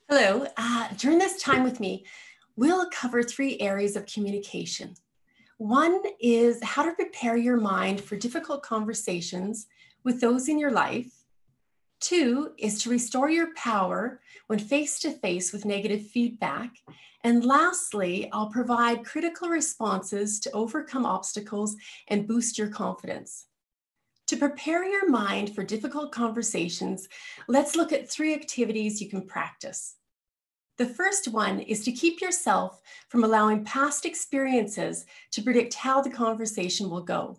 Hello. During this time with me, we'll cover three areas of communication. One is how to prepare your mind for difficult conversations with those in your life. Two is to restore your power when face to face with negative feedback. And lastly, I'll provide critical responses to overcome obstacles and boost your confidence. To prepare your mind for difficult conversations, let's look at three activities you can practice. The first one is to keep yourself from allowing past experiences to predict how the conversation will go.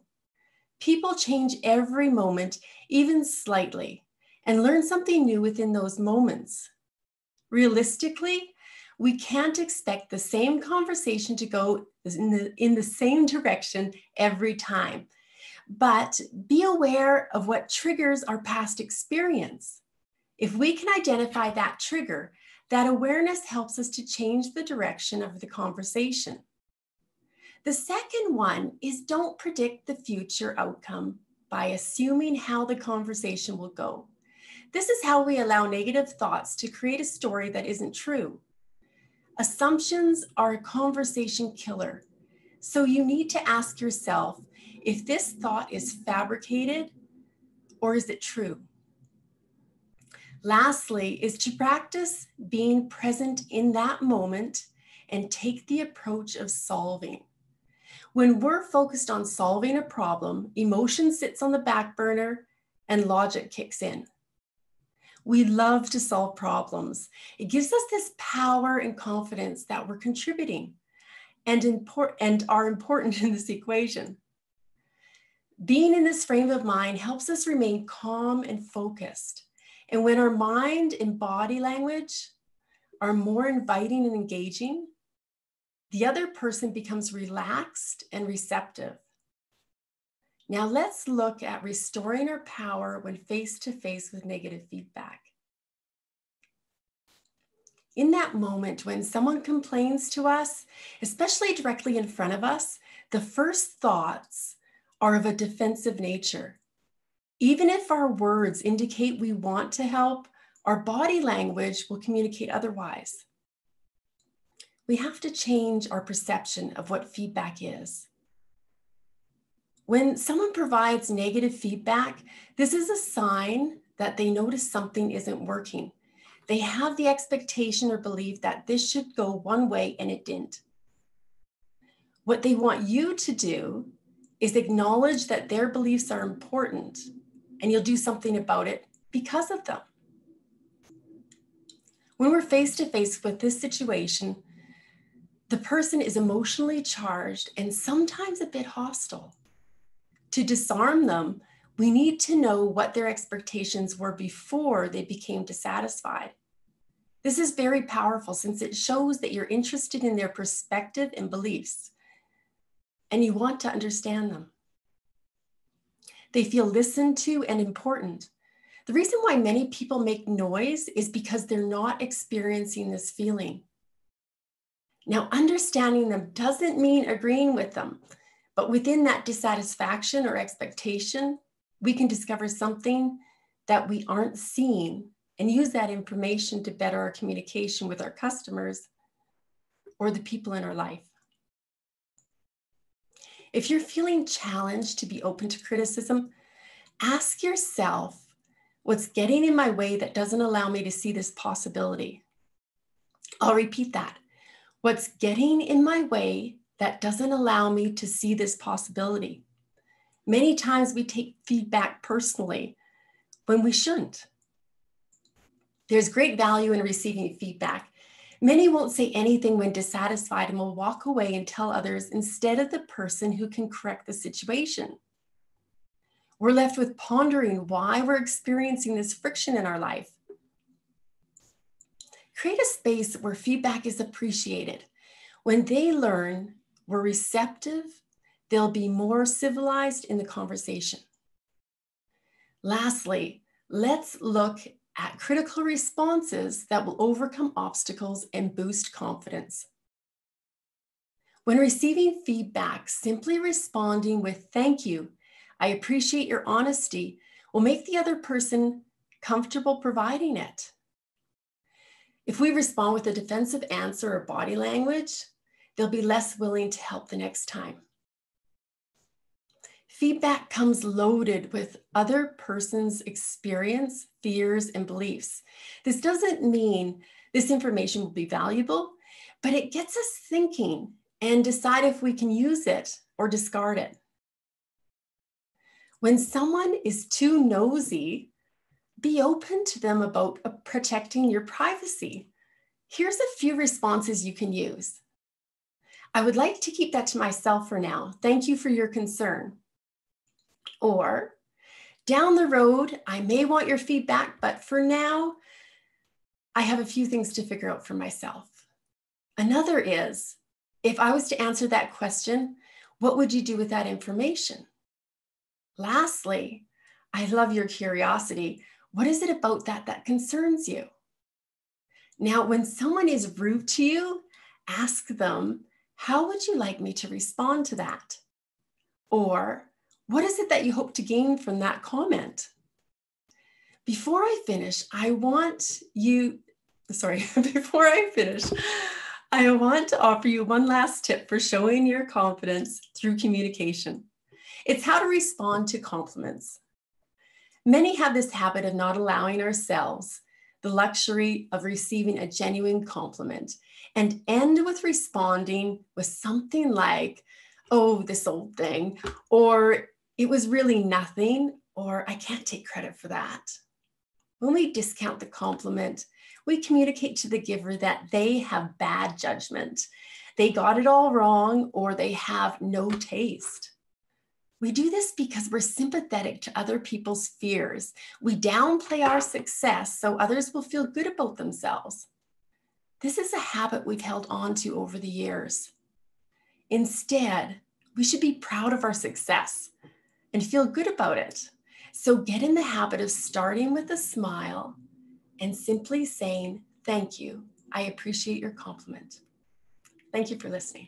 People change every moment, even slightly, and learn something new within those moments. Realistically, we can't expect the same conversation to go in the same direction every time, but be aware of what triggers our past experience. If we can identify that trigger, that awareness helps us to change the direction of the conversation. The second one is don't predict the future outcome by assuming how the conversation will go. This is how we allow negative thoughts to create a story that isn't true. Assumptions are a conversation killer. So you need to ask yourself if this thought is fabricated or is it true? Lastly, is to practice being present in that moment and take the approach of solving. When we're focused on solving a problem, emotion sits on the back burner and logic kicks in. We love to solve problems. It gives us this power and confidence that we're contributing and are important in this equation. Being in this frame of mind helps us remain calm and focused. And when our mind and body language are more inviting and engaging, the other person becomes relaxed and receptive. Now let's look at restoring our power when face to face with negative feedback. In that moment when someone complains to us, especially directly in front of us, the first thoughts are of a defensive nature. Even if our words indicate we want to help, our body language will communicate otherwise. We have to change our perception of what feedback is. When someone provides negative feedback, this is a sign that they notice something isn't working. They have the expectation or belief that this should go one way and it didn't. What they want you to do is acknowledge that their beliefs are important and you'll do something about it because of them. When we're face to face with this situation, the person is emotionally charged and sometimes a bit hostile. To disarm them, we need to know what their expectations were before they became dissatisfied. This is very powerful since it shows that you're interested in their perspective and beliefs, and you want to understand them. They feel listened to and important. The reason why many people make noise is because they're not experiencing this feeling. Now, understanding them doesn't mean agreeing with them, but within that dissatisfaction or expectation, we can discover something that we aren't seeing and use that information to better our communication with our customers or the people in our life. If you're feeling challenged to be open to criticism, ask yourself, what's getting in my way that doesn't allow me to see this possibility? I'll repeat that. What's getting in my way that doesn't allow me to see this possibility? Many times we take feedback personally when we shouldn't. There's great value in receiving feedback. Many won't say anything when dissatisfied and will walk away and tell others instead of the person who can correct the situation. We're left with pondering why we're experiencing this friction in our life. Create a space where feedback is appreciated. When they learn we're receptive, they'll be more civilized in the conversation. Lastly, let's look at critical responses that will overcome obstacles and boost confidence. When receiving feedback, simply responding with "thank you, I appreciate your honesty," will make the other person comfortable providing it. If we respond with a defensive answer or body language, they'll be less willing to help the next time. Feedback comes loaded with other person's experience, fears, and beliefs. This doesn't mean this information will be valuable, but it gets us thinking and decide if we can use it or discard it. When someone is too nosy, be open to them about protecting your privacy. Here's a few responses you can use. I would like to keep that to myself for now. Thank you for your concern. Or, down the road, I may want your feedback, but for now, I have a few things to figure out for myself. Another is, if I was to answer that question, what would you do with that information? Lastly, I love your curiosity. What is it about that concerns you? Now, when someone is rude to you, ask them, how would you like me to respond to that? Or, what is it that you hope to gain from that comment? Before I finish, I want to offer you one last tip for showing your confidence through communication. It's how to respond to compliments. Many have this habit of not allowing ourselves the luxury of receiving a genuine compliment and end with responding with something like, oh, this old thing, or it was really nothing, or I can't take credit for that. When we discount the compliment, we communicate to the giver that they have bad judgment. They got it all wrong, or they have no taste. We do this because we're sympathetic to other people's fears. We downplay our success so others will feel good about themselves. This is a habit we've held on to over the years. Instead, we should be proud of our success and feel good about it. So get in the habit of starting with a smile and simply saying, thank you. I appreciate your compliment. Thank you for listening.